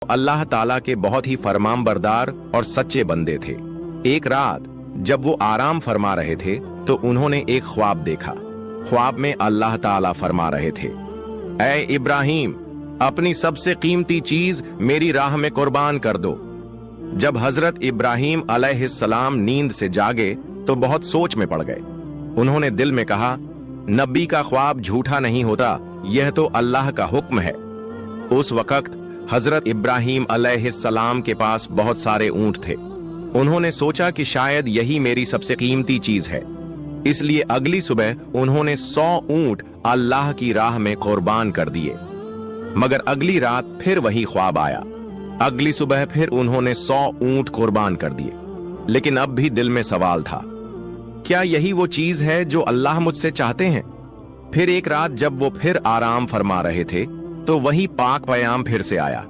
अल्लाह ताला के बहुत ही फरमानबरदार और सच्चे बंदे थे। एक रात जब वो आराम फरमा रहे थे तो उन्होंने एक ख्वाब देखा। ख्वाब में अल्लाह ताला फरमा रहे थे, ऐ इब्राहिम, अपनी सबसे कीमती चीज मेरी राह में कुर्बान कर दो। जब हजरत इब्राहिम अलैहिस्सलाम नींद से जागे तो बहुत सोच में पड़ गए। उन्होंने दिल में कहा, नबी का ख्वाब झूठा नहीं होता, यह तो अल्लाह का हुक्म है। उस वक्त हजरत इब्राहिम अलैहिस्सलाम के पास बहुत सारे ऊंट थे। उन्होंने सोचा कि शायद यही मेरी सबसे कीमती चीज है, इसलिए अगली सुबह उन्होंने 100 ऊंट अल्लाह की राह में कुर्बान कर दिए। मगर अगली रात फिर वही ख्वाब आया। अगली सुबह फिर उन्होंने 100 ऊंट कुर्बान कर दिए। लेकिन अब भी दिल में सवाल था, क्या यही वो चीज है जो अल्लाह मुझसे चाहते हैं? फिर एक रात जब वो फिर आराम फरमा रहे थे तो वही पाक पयाम फिर से आया,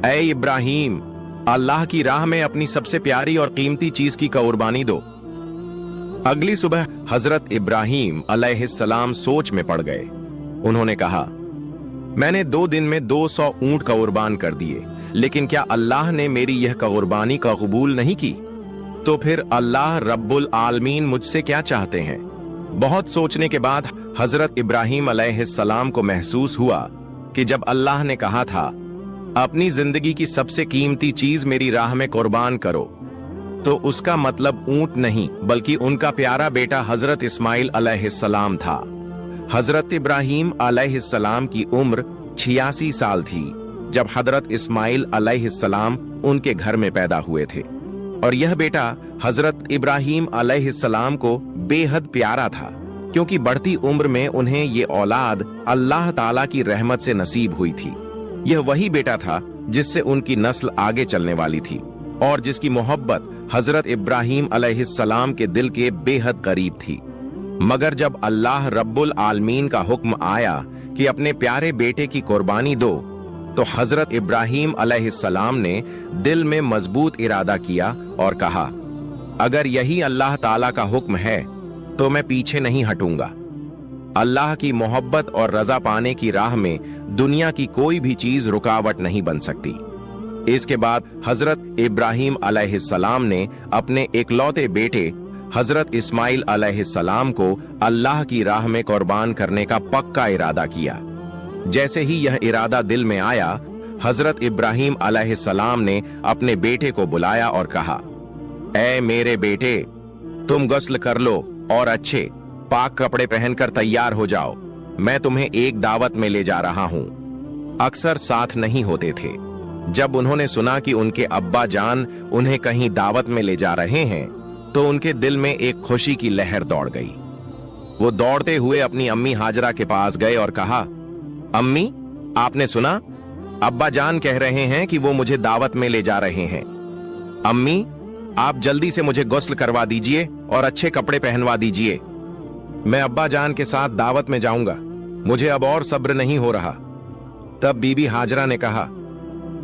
ऐ इब्राहिम, अल्लाह की राह में अपनी सबसे प्यारी और कीमती चीज की कुर्बानी दो। अगली सुबह हजरत इब्राहिम अलैहिस्सलाम सोच में पड़ गए। उन्होंने कहा, मैंने 2 दिन में 200 ऊंट कुर्बान कर दिए, लेकिन क्या अल्लाह ने मेरी यह कुर्बानी का कबूल नहीं की? तो फिर अल्लाह रब्बुल आलमीन मुझसे क्या चाहते हैं? बहुत सोचने के बाद हजरत इब्राहिम अलैहिस्सलाम को महसूस हुआ कि जब अल्लाह ने कहा था, अपनी जिंदगी की सबसे कीमती चीज मेरी राह में कुर्बान करो, तो उसका मतलब ऊंट नहीं बल्कि उनका प्यारा बेटा हजरत इस्माइल अलैहिस्सलाम था। हजरत इब्राहिम अलैहिस्सलाम की उम्र 86 साल थी जब हजरत इस्माइल अलैहिस्सलाम उनके घर में पैदा हुए थे, और यह बेटा हजरत इब्राहिम अलैहिस्सलाम को बेहद प्यारा था, क्योंकि बढ़ती उम्र में उन्हें ये औलाद अल्लाह ताला की रहमत से नसीब हुई थी। यह वही बेटा था जिससे उनकी नस्ल आगे चलने वाली थी और जिसकी मोहब्बत हजरत इब्राहिम अलैहिस्सलाम के दिल के बेहद करीब थी। मगर जब अल्लाह रब्बुल आलमीन का हुक्म आया कि अपने प्यारे बेटे की कुर्बानी दो, तो हजरत इब्राहिम अलैहिस्सलाम ने दिल में मजबूत इरादा किया और कहा, अगर यही अल्लाह ताला का हुक्म है तो मैं पीछे नहीं हटूंगा। अल्लाह की मोहब्बत और रजा पाने की राह में दुनिया की कोई भी चीज रुकावट नहीं बन सकती। इसके बाद हजरत इब्राहिम अलैहिस्सलाम ने अपने इकलौते बेटे हजरत इस्माइल अलैहिस्सलाम को अल्लाह की राह में कुर्बान करने का पक्का इरादा किया। जैसे ही यह इरादा दिल में आया, हजरत इब्राहिम अलैहिस्सलाम ने अपने बेटे को बुलाया और कहा, ऐ मेरे बेटे, तुम गस्ल कर लो और अच्छे पाक कपड़े पहनकर तैयार हो जाओ। मैं तुम्हें एक दावत में ले जा रहा हूं। अक्सर साथ नहीं होते थे। जब उन्होंने सुना कि उनके अब्बा जान उन्हें कहीं दावत में ले जा रहे हैं, तो उनके दिल में एक खुशी की लहर दौड़ गई। वो दौड़ते हुए अपनी अम्मी हाजरा के पास गए और कहा, अम्मी, आपने सुना? अब्बा जान कह रहे हैं कि वो मुझे दावत में ले जा रहे हैं। अम्मी, आप जल्दी से मुझे गुस्ल करवा दीजिए और अच्छे कपड़े पहनवा दीजिए। मैं अब्बा जान के साथ दावत में जाऊंगा, मुझे अब और सब्र नहीं हो रहा। तब बीबी हाजरा ने कहा,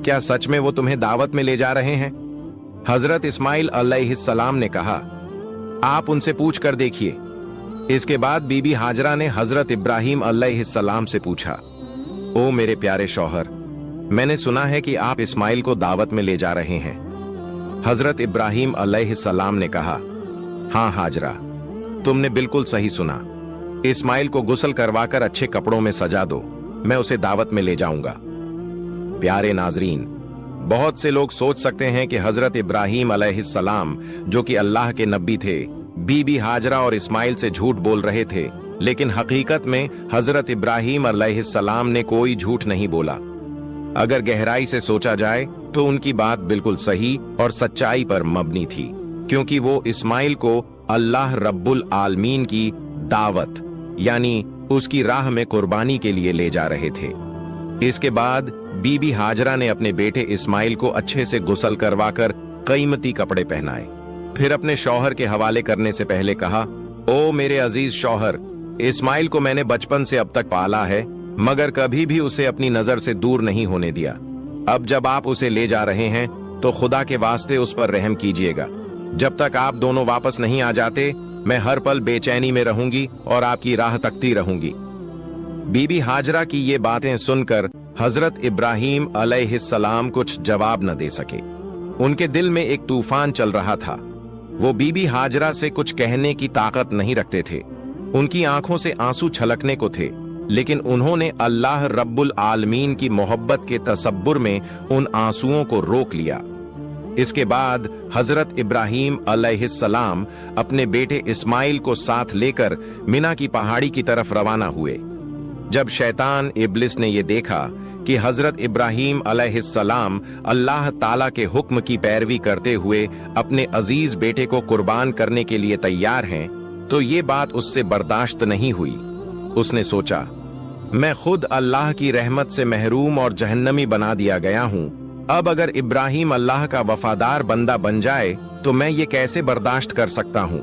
क्या सच में वो तुम्हें दावत में ले जा रहे हैं? हजरत इस्माइल अलैहिस्सलाम ने कहा, आप उनसे पूछ कर देखिए। इसके बाद बीबी हाजरा ने हजरत इब्राहिम अलैहिस्सलाम से पूछा, ओ मेरे प्यारे शौहर, मैंने सुना है कि आप इस्माइल को दावत में ले जा रहे हैं। हजरत इब्राहिम अलैहिस्सलाम ने कहा, हाँ हाजरा, तुमने बिल्कुल सही सुना। इस्माइल को गुस्ल करवाकर अच्छे कपड़ों में सजा दो, मैं उसे दावत में ले जाऊंगा। प्यारे नाजरीन, बहुत से लोग सोच सकते हैं कि हजरत इब्राहिम अलैहिस्सलाम, जो कि अल्लाह के नबी थे, बीबी हाजरा और इस्माइल से झूठ बोल रहे थे, लेकिन हकीकत में हजरत इब्राहिम अलैहिस्सलाम ने कोई झूठ नहीं बोला। अगर गहराई से सोचा जाए तो उनकी बात बिल्कुल सही और सच्चाई पर मबनी थी, क्योंकि वो इस्माइल को अल्लाह रब्बुल आलमीन की दावत यानी उसकी राह में कुर्बानी के लिए ले जा रहे थे। इसके बाद बीबी हाजरा ने अपने बेटे इस्माइल को अच्छे से गुस्ल करवाकर कीमती कपड़े पहनाए। फिर अपने शौहर के हवाले करने से पहले कहा, ओ मेरे अजीज शौहर, इस्माइल को मैंने बचपन से अब तक पाला है, मगर कभी भी उसे अपनी नजर से दूर नहीं होने दिया। अब जब आप उसे ले जा रहे हैं तो खुदा के वास्ते उस पर रहम कीजिएगा। जब तक आप दोनों वापस नहीं आ जाते, मैं हर पल बेचैनी में रहूंगी और आपकी राह तकती रहूंगी। बीबी हाजरा की ये बातें सुनकर हजरत इब्राहीम अलैहिस्सलाम कुछ जवाब न दे सके। उनके दिल में एक तूफान चल रहा था। वो बीबी हाजरा से कुछ कहने की ताकत नहीं रखते थे। उनकी आंखों से आंसू छलकने को थे, लेकिन उन्होंने अल्लाह रब्बुल आलमीन की मोहब्बत के तसब्बुर में उन आंसुओं को रोक लिया। इसके बाद हजरत इब्राहीम अलैहिस्सलाम अपने बेटे इस्माइल को साथ लेकर मिना की पहाड़ी की तरफ रवाना हुए। जब शैतान इब्लिस ने यह देखा कि हजरत इब्राहीम अलैहिस्सलाम अल्लाह ताला के हुक्म की पैरवी करते हुए अपने अजीज बेटे को कुर्बान करने के लिए तैयार हैं, तो ये बात उससे बर्दाश्त नहीं हुई। उसने सोचा, मैं खुद अल्लाह की रहमत से महरूम और जहन्नमी बना दिया गया हूं। अब अगर इब्राहीम अल्लाह का वफादार बंदा बन जाए तो मैं ये कैसे बर्दाश्त कर सकता हूं।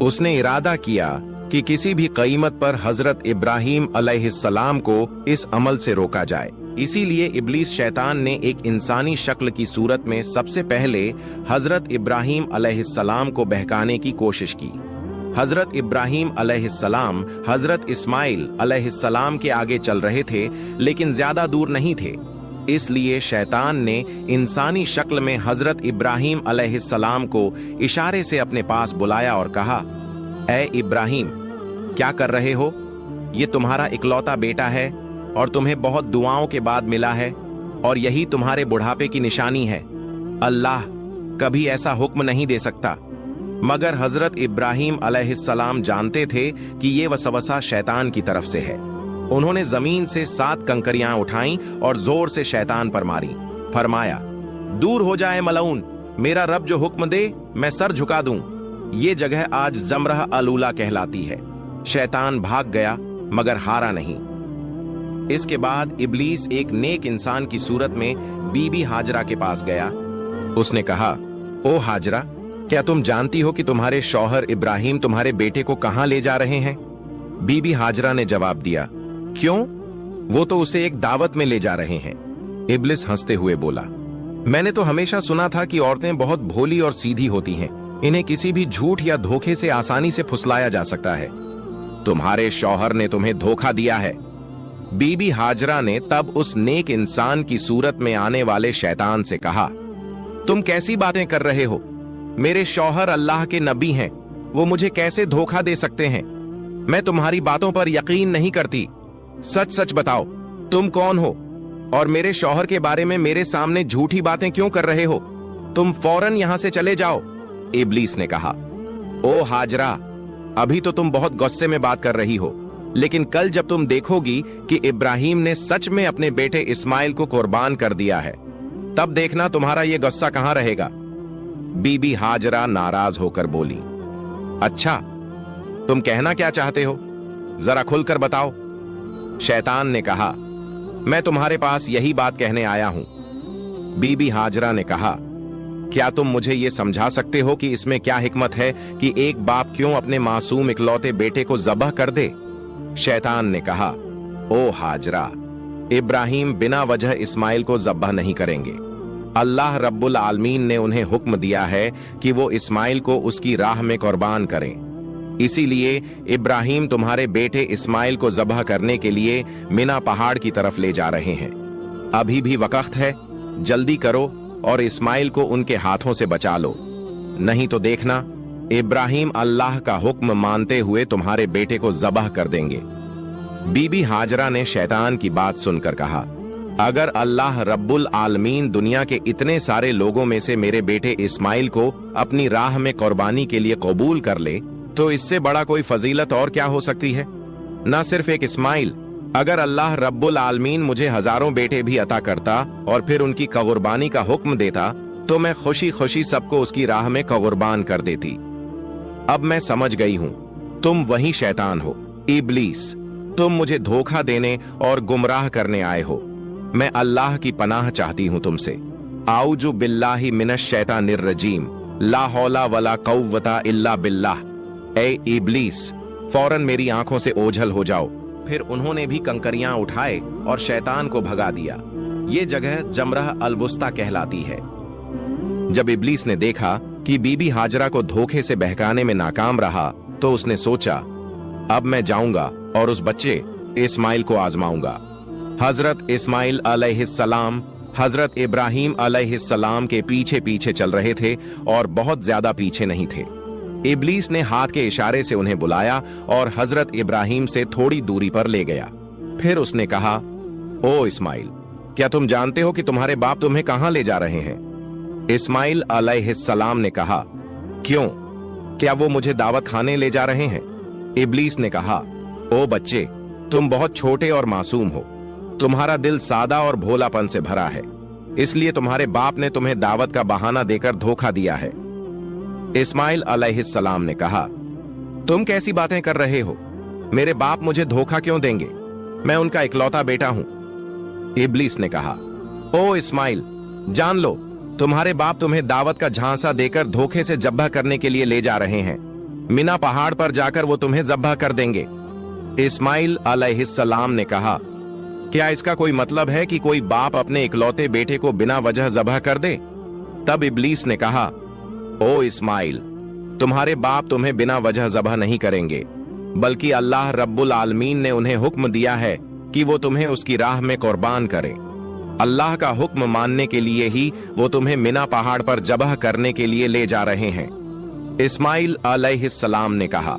उसने इरादा किया कि किसी भी कीमत पर हजरत इब्राहीम अलैहिस्सलाम को इस अमल से रोका जाए। इसीलिए इब्लीस शैतान ने एक इंसानी शक्ल की सूरत में सबसे पहले हजरत इब्राहीम अलैहिस्सलाम को बहकाने की कोशिश की। हजरत इब्राहीम अलैहिस्सलाम हजरत इस्माइल अलैहिस्सलाम के आगे चल रहे थे, लेकिन ज्यादा दूर नहीं थे। इसलिए शैतान ने इंसानी शक्ल में हजरत इब्राहीम अलैहिस्सलाम को इशारे से अपने पास बुलाया और कहा, ऐ इब्राहीम, क्या कर रहे हो? ये तुम्हारा इकलौता बेटा है और तुम्हें बहुत दुआओं के बाद मिला है, और यही तुम्हारे बुढ़ापे की निशानी है। अल्लाह कभी ऐसा हुक्म नहीं दे सकता। मगर हजरत इब्राहीम अलैहिस्सलाम जानते थे कि ये वसवसा शैतान की तरफ से है। उन्होंने जमीन से 7 कंकरियां उठाईं और जोर से शैतान पर मारी। फरमाया, दूर हो जाए मलऊन, मेरा रब जो हुक्म दे मैं सर झुका दूं। ये जगह आज जमरह अलूला कहलाती है। शैतान भाग गया मगर हारा नहीं। इसके बाद इब्लीस एक नेक इंसान की सूरत में बीबी हाजरा के पास गया। उसने कहा, ओ हाजरा, क्या तुम जानती हो कि तुम्हारे शौहर इब्राहीम तुम्हारे बेटे को कहां ले जा रहे हैं? बीबी हाजरा ने जवाब दिया, क्यों? वो तो उसे एक दावत में ले जा रहे हैं। इब्लिस हंसते हुए बोला, मैंने तो हमेशा सुना था कि औरतें बहुत भोली और सीधी होती हैं। इन्हें किसी भी झूठ या धोखे से आसानी से फुसलाया जा सकता है। तुम्हारे शौहर ने तुम्हें धोखा दिया है। बीबी हाजरा ने तब उस नेक इंसान की सूरत में आने वाले शैतान से कहा, तुम कैसी बातें कर रहे हो? मेरे शौहर अल्लाह के नबी हैं, वो मुझे कैसे धोखा दे सकते हैं? मैं तुम्हारी बातों पर यकीन नहीं करती। सच सच बताओ, तुम कौन हो और मेरे शौहर के बारे में मेरे सामने झूठी बातें क्यों कर रहे हो? तुम फौरन यहां से चले जाओ। इब्लीस ने कहा, ओ हाजरा, अभी तो तुम बहुत गुस्से में बात कर रही हो, लेकिन कल जब तुम देखोगी कि इब्राहीम ने सच में अपने बेटे इस्माइल को कुर्बान कर दिया है, तब देखना तुम्हारा यह गुस्सा कहां रहेगा। बीबी हाजरा नाराज होकर बोली, अच्छा, तुम कहना क्या चाहते हो? जरा खुलकर बताओ। शैतान ने कहा, मैं तुम्हारे पास यही बात कहने आया हूं। बीबी हाजरा ने कहा, क्या तुम मुझे यह समझा सकते हो कि इसमें क्या हिकमत है कि एक बाप क्यों अपने मासूम इकलौते बेटे को ज़बह कर दे? शैतान ने कहा, ओ हाजरा, इब्राहीम बिना वजह इस्माइल को ज़बह नहीं करेंगे। अल्लाह रब्बुल आलमीन ने उन्हें हुक्म दिया है कि वो इस्माइल को उसकी राह में कुर्बान करें। इसीलिए इब्राहीम तुम्हारे बेटे इस्माइल को ज़बह करने के लिए मिना पहाड़ की तरफ ले जा रहे हैं। अभी भी वक्त है, जल्दी करो और इस्माइल को उनके हाथों से बचा लो, नहीं तो देखना इब्राहीम अल्लाह का हुक्म मानते हुए तुम्हारे बेटे को ज़बह कर देंगे। बीबी हाजरा ने शैतान की बात सुनकर कहा, अगर अल्लाह रब्बुल आलमीन दुनिया के इतने सारे लोगों में से मेरे बेटे इस्माइल को अपनी राह में कुर्बानी के लिए कबूल कर ले, तो इससे बड़ा कोई फजीलत और क्या हो सकती है। ना सिर्फ एक इस्माइल, अगर अल्लाह रब्बुल आलमीन मुझे हजारों बेटे भी अता करता और फिर उनकी कुर्बानी का हुक्म देता, तो मैं खुशी खुशी सबको उसकी राह में कुर्बान कर देती। अब मैं समझ गई हूं, तुम वही शैतान हो, इब्लीस। तुम मुझे धोखा देने और गुमराह करने आए हो। मैं अल्लाह की पनाह चाहती हूं तुमसे। आऊजु बिल्लाहि मिनश शैतानिर रजीम, ला हौला वला कव्वता इल्ला बिल्लाह। ए इब्लीस, फौरन मेरी आंखों से ओझल हो जाओ। फिर उन्होंने भी कंकरियां उठाए और शैतान को भगा दिया। ये जगह जमरह अलवुस्ता कहलाती है। जब इब्लीस ने देखा कि बीबी हाजरा को धोखे से बहकाने में नाकाम रहा, तो उसने सोचा, अब मैं जाऊंगा और उस बच्चे इस्माइल को आजमाऊंगा। हजरत इस्माइल अलैहिस्सलाम हजरत इब्राहिम अलैहिस्सलाम के पीछे पीछे चल रहे थे और बहुत ज्यादा पीछे नहीं थे। इब्लीस ने हाथ के इशारे से उन्हें बुलाया और हजरत इब्राहिम से थोड़ी दूरी पर ले गया। फिर उसने कहा, ओ इस्माइल, क्या तुम जानते हो कि तुम्हारे बाप तुम्हें कहां ले जा रहे हैं? इस्माइल अलैहिस्सलाम ने कहा, क्यों, क्या वो मुझे दावत खाने ले जा रहे हैं? इब्लीस ने कहा, ओ बच्चे, तुम बहुत छोटे और मासूम हो, तुम्हारा दिल सादा और भोलापन से भरा है, इसलिए तुम्हारे बाप ने तुम्हें दावत का बहाना देकर धोखा दिया है। इस्माइल अलैहिस्सलाम ने कहा, तुम कैसी बातें कर रहे हो? मेरे बाप मुझे धोखा क्यों देंगे? मैं उनका इकलौता बेटा हूं। इब्लीस ने कहा, ओ इस्माइल, जान लो, तुम्हारे बाप तुम्हें दावत का झांसा देकर धोखे से जब्बा करने के लिए ले जा रहे हैं। मिना पहाड़ पर जाकर वो तुम्हें जब्बा कर देंगे। इस्माइल अलैहिस्सलाम ने कहा, क्या इसका कोई मतलब है कि कोई बाप अपने इकलौते बेटे को बिना वजह जब्ह कर दे? तब इब्लीस ने कहा, ओ इस्माइल, तुम्हारे बाप तुम्हें बिना वजह जब्ह नहीं करेंगे, बल्कि अल्लाह रब्बुल आलमीन ने उन्हें हुक्म दिया है कि वो तुम्हें उसकी राह में कुर्बान करें। अल्लाह का हुक्म मानने के लिए ही वो तुम्हें मिना पहाड़ पर जबह करने के लिए ले जा रहे हैं। इस्माइल अलैहिस्सलाम ने कहा,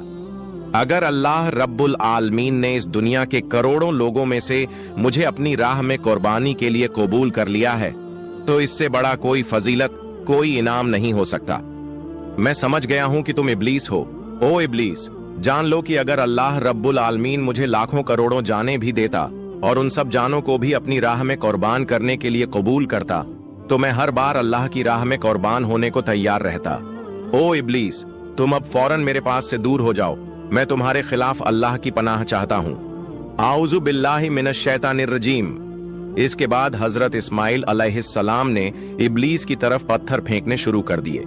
अगर अल्लाह रब्बुल आलमीन ने इस दुनिया के करोड़ों लोगों में से मुझे अपनी राह में कुर्बानी के लिए कबूल कर लिया है, तो इससे बड़ा कोई फजीलत, कोई इनाम नहीं हो सकता। मैं समझ गया हूं कि तुम इब्लीस हो। ओ इब्लीस, जान लो कि अगर अल्लाह रब्बुल आलमीन मुझे लाखों करोड़ों जानें भी देता और उन सब जानों को भी अपनी राह में कुर्बान करने के लिए कबूल करता, तो मैं हर बार अल्लाह की राह में कुर्बान होने को तैयार रहता। ओ इब्लीस, तुम अब फौरन मेरे पास से दूर हो जाओ, मैं तुम्हारे खिलाफ अल्लाह की पनाह चाहता हूं। आऊज़ु बिल्लाहि मिनश शैतानिर रजीम। इसके बाद हजरत इस्माइल अलैहिस्सलाम ने इब्लीस की तरफ पत्थर फेंकने शुरू कर दिए।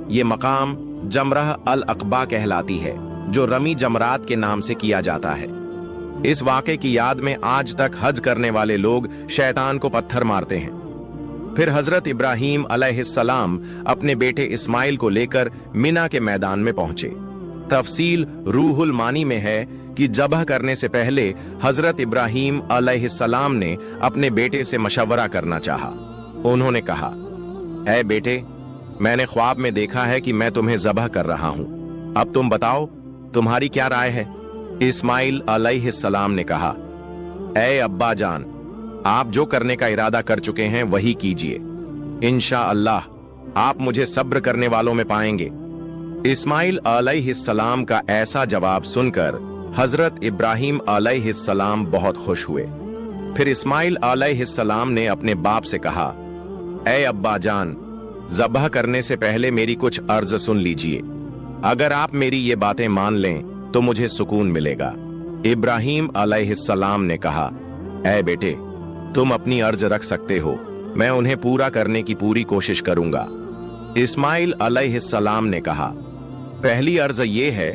ये मकाम जमरह अल अक़बा कहलाती है, जो रमी जमरात के नाम से किया जाता है। इस वाक़े की याद में आज तक हज करने वाले लोग शैतान को पत्थर मारते हैं। फिर हजरत इब्राहिम अलैहिस्सलाम अपने बेटे इस्माइल को लेकर मिना के मैदान में पहुंचे। तफसील रूहुल मानी में है कि जबह करने से पहले हजरत इब्राहिम अलैहिस्सलाम ने अपने बेटे से मशवरा करना चाहा। उन्होंने कहा, ऐ बेटे, मैंने ख्वाब में देखा है कि मैं तुम्हें जबह कर रहा हूं, अब तुम बताओ तुम्हारी क्या राय है? इस्माइल अलैहिस्सलाम ने कहा, ऐ अब्बा जान, आप जो करने का इरादा कर चुके हैं वही कीजिए, इंशाअल्लाह आप मुझे सब्र करने वालों में पाएंगे। इस्माइल अलैहिस्सलाम का ऐसा जवाब सुनकर हजरत इब्राहिम अलैहिस्सलाम बहुत खुश हुए। फिर इस्माइल अलैहिस्सलाम ने अपने बाप से कहा, ऐ अब्बा जान, ज़बह करने से पहले मेरी कुछ अर्ज सुन लीजिए। अगर आप मेरी ये बातें मान लें तो मुझे सुकून मिलेगा। इब्राहिम अलैहिस्सलाम ने कहा, ऐ बेटे, तुम अपनी अर्ज रख सकते हो, मैं उन्हें पूरा करने की पूरी कोशिश करूंगा। इस्माइल अलैहिस्सलाम ने कहा, पहली अर्ज ये है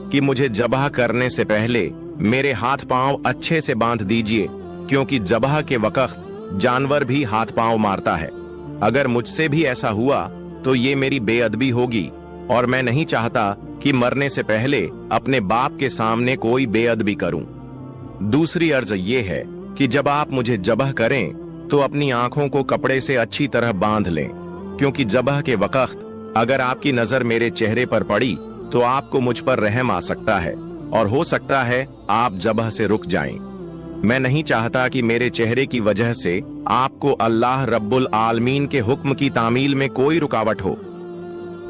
कि मुझे जबह करने से पहले मेरे हाथ पांव अच्छे से बांध दीजिए, क्योंकि जबह के वक्त जानवर भी हाथ पांव मारता है। अगर मुझसे भी ऐसा हुआ तो ये मेरी बेअदबी होगी और मैं नहीं चाहता कि मरने से पहले अपने बाप के सामने कोई बेअदबी करूं। दूसरी अर्ज ये है कि जब आप मुझे जबह करें तो अपनी आंखों को कपड़े से अच्छी तरह बांध लें, क्योंकि जबह के वक्त अगर आपकी नजर मेरे चेहरे पर पड़ी तो आपको मुझ पर रहम आ सकता है और हो सकता है आप जबह से रुक जाएं। मैं नहीं चाहता कि मेरे चेहरे की वजह से आपको अल्लाह रब्बुल आलमीन के हुक्म की तामील में कोई रुकावट हो।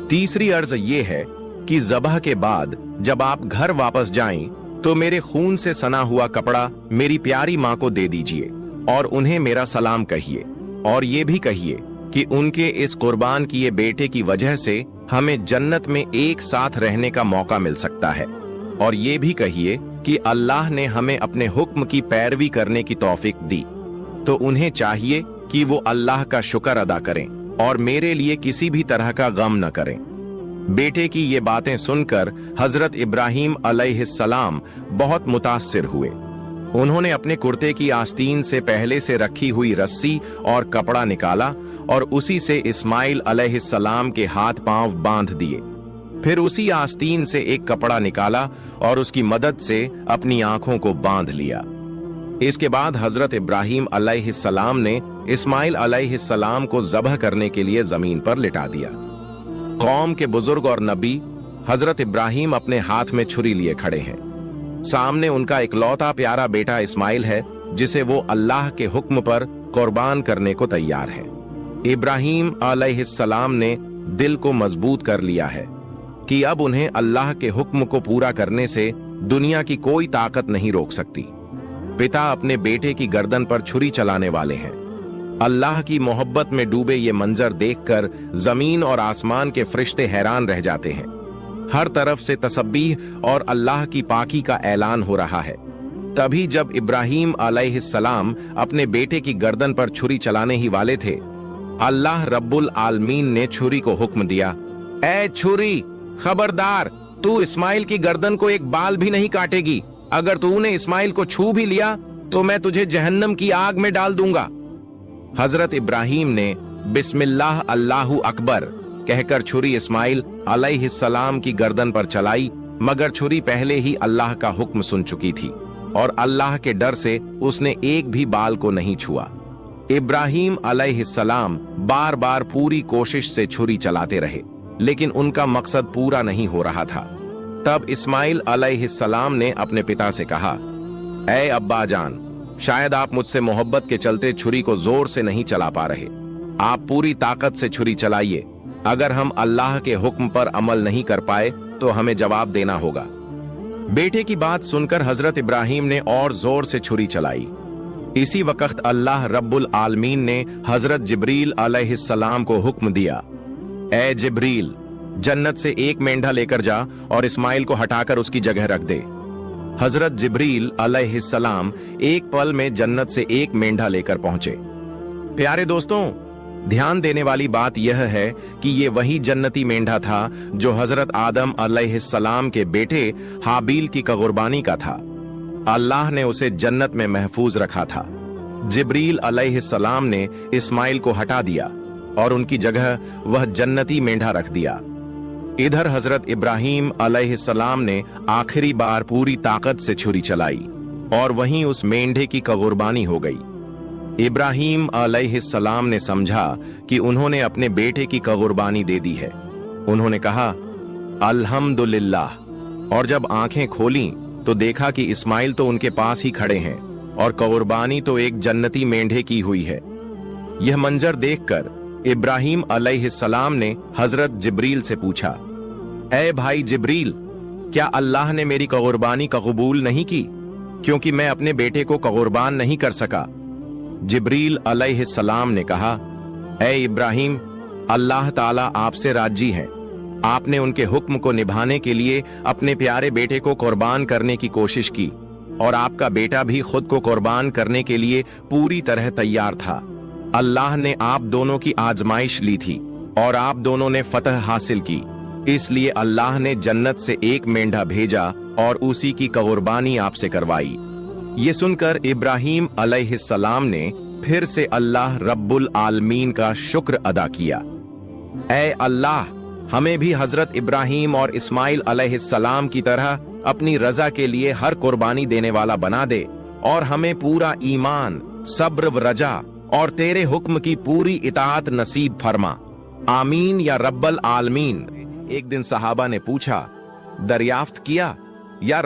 तीसरी अर्ज ये है कि जबह के बाद जब आप घर वापस जाएं तो मेरे खून से सना हुआ कपड़ा मेरी प्यारी माँ को दे दीजिए और उन्हें मेरा सलाम कहिए, और ये भी कहिए कि उनके इस कुर्बान किए बेटे की वजह से हमें जन्नत में एक साथ रहने का मौका मिल सकता है। और ये भी कहिए कि अल्लाह ने हमें अपने हुक्म की पैरवी करने की तौफीक दी, तो उन्हें चाहिए कि वो अल्लाह का शुक्र अदा करें और मेरे लिए किसी भी तरह का गम न करें। बेटे की ये बातें सुनकर हजरत इब्राहिम अलैहिस्सलाम बहुत मुतासिर हुए। उन्होंने अपने कुर्ते की आस्तीन से पहले से रखी हुई रस्सी और कपड़ा निकाला और उसी से इस्माइल अलैहिस्सलाम के हाथ पांव बांध दिए। फिर उसी आस्तीन से एक कपड़ा निकाला और उसकी मदद से अपनी आंखों को बांध लिया। इसके बाद हजरत इब्राहीम अलैहिस्सलाम ने इस्माइल अलैहिस्सलाम को ज़ब्ह करने के लिए जमीन पर लिटा दिया। कौम के बुजुर्ग और नबी हजरत इब्राहीम अपने हाथ में छुरी लिए खड़े हैं। सामने उनका इकलौता प्यारा बेटा इस्माइल है, जिसे वो अल्लाह के हुक्म पर कुर्बान करने को तैयार है। इब्राहीम अलैहिस्सलाम ने दिल को मजबूत कर लिया है कि अब उन्हें अल्लाह के हुक्म को पूरा करने से दुनिया की कोई ताकत नहीं रोक सकती। पिता अपने बेटे की गर्दन पर छुरी चलाने वाले हैं। अल्लाह की मोहब्बत में डूबे ये मंजर देखकर जमीन और आसमान के फरिश्ते हैरान रह जाते हैं। हर तरफ से तसब्बीह और अल्लाह की पाकी का ऐलान हो रहा है। तभी जब इब्राहीम अलैहिस्सलाम अपने बेटे की गर्दन पर छुरी चलाने ही वाले थे, अल्लाह रब्बुल आलमीन ने छुरी को हुक्म दिया, ए छुरी, खबरदार, तू इस्माइल की गर्दन को एक बाल भी नहीं काटेगी। अगर तूने इस्माइल को छू भी लिया तो मैं तुझे जहन्नम की आग में डाल दूंगा। हजरत इब्राहीम ने बिस्मिल्लाह अल्लाहु अकबर कहकर छुरी इस्माइल अलैहिस्सलाम की गर्दन पर चलाई, मगर छुरी पहले ही अल्लाह का हुक्म सुन चुकी थी और अल्लाह के डर से उसने एक भी बाल को नहीं छुआ। इब्राहीम अलैहिस्सलाम बार बार पूरी कोशिश से छुरी चलाते रहे, लेकिन उनका मकसद पूरा नहीं हो रहा था। तब इस्माइल अलैहिस्सलाम ने अपने पिता से कहा, ऐ अब्बा जान, शायद आप मुझसे मोहब्बत के चलते छुरी को जोर से नहीं चला पा रहे। आप पूरी ताकत से छुरी चलाइए। अगर हम अल्लाह के हुक्म पर अमल नहीं कर पाए तो हमें जवाब देना होगा। बेटे की बात सुनकर हजरत इब्राहीम ने और जोर से छुरी चलाई। इसी वक्त अल्लाह रब्बुल आलमीन ने हजरत जिब्रील अलैहिस्सलाम को हुक्म दिया, ए जिब्रील, जन्नत से एक मेंढा लेकर जा और इस्माइल को हटाकर उसकी जगह रख दे। हजरत जिब्रील अलैहिस्सलाम एक पल में जन्नत से एक मेंढा लेकर पहुंचे। प्यारे दोस्तों, ध्यान देने वाली बात यह है कि ये वही जन्नती मेंढा था जो हजरत आदम अलैहिस्सलाम के बेटे हाबील की कुर्बानी का था। अल्लाह ने उसे जन्नत में महफूज रखा था। जिब्रील अलैहिस्सलाम ने इस्माइल को हटा दिया और उनकी जगह वह जन्नती मेंढा रख दिया। इधर हजरत इब्राहीम अलैहिस्सलाम ने आखिरी बार पूरी ताकत से छुरी चलाई और वहीं उस मेंढे की कुर्बानी हो गई। इब्राहीम अलैहिस्सलाम ने समझा कि उन्होंने अपने बेटे की कुर्बानी दे दी है। उन्होंने कहा, अल्हम्दुलिल्लाह, और जब आंखें खोलीं तो देखा कि इस्माइल तो उनके पास ही खड़े हैं और कुर्बानी तो एक जन्नती मेंढे की हुई है। यह मंजर देखकर इब्राहीम अलैहिस्सलाम ने हजरत जिब्रील से पूछा, ऐ भाई जिब्रील, क्या अल्लाह ने मेरी कुर्बानी कबूल नहीं की, क्योंकि मैं अपने बेटे को कुर्बान नहीं कर सका? जिब्रील अलैहिस्सलाम ने कहा, ऐ इब्राहीम, अल्लाह ताला आपसे राजी हैं। आपने उनके हुक्म को निभाने के लिए अपने प्यारे बेटे को कुर्बान करने की कोशिश की और आपका बेटा भी खुद को कुर्बान करने के लिए पूरी तरह तैयार था। अल्लाह ने आप दोनों की आजमाइश ली थी और आप दोनों ने फतह हासिल की, इसलिए अल्लाह ने जन्नत से एक मेंढा भेजा और उसी की कुर्बानी आपसे करवाई। ये सुनकर इब्राहीम अलैहिस्सलाम ने फिर से अल्लाह रब्बुल आलमीन का शुक्र अदा किया। ऐ अल्लाह, हमें भी हजरत इब्राहीम और इस्माइल अलैहिस्सलाम की तरह अपनी रजा के लिए हर कुर्बानी देने वाला बना दे और हमें पूरा ईमान, सब्र व रजा और तेरे हुक्म की पूरी इताअत नसीब फरमा। आमीन या रब्बल आलमीन। एक दिन सहाबा ने पूछा, दरियाफ्त किया या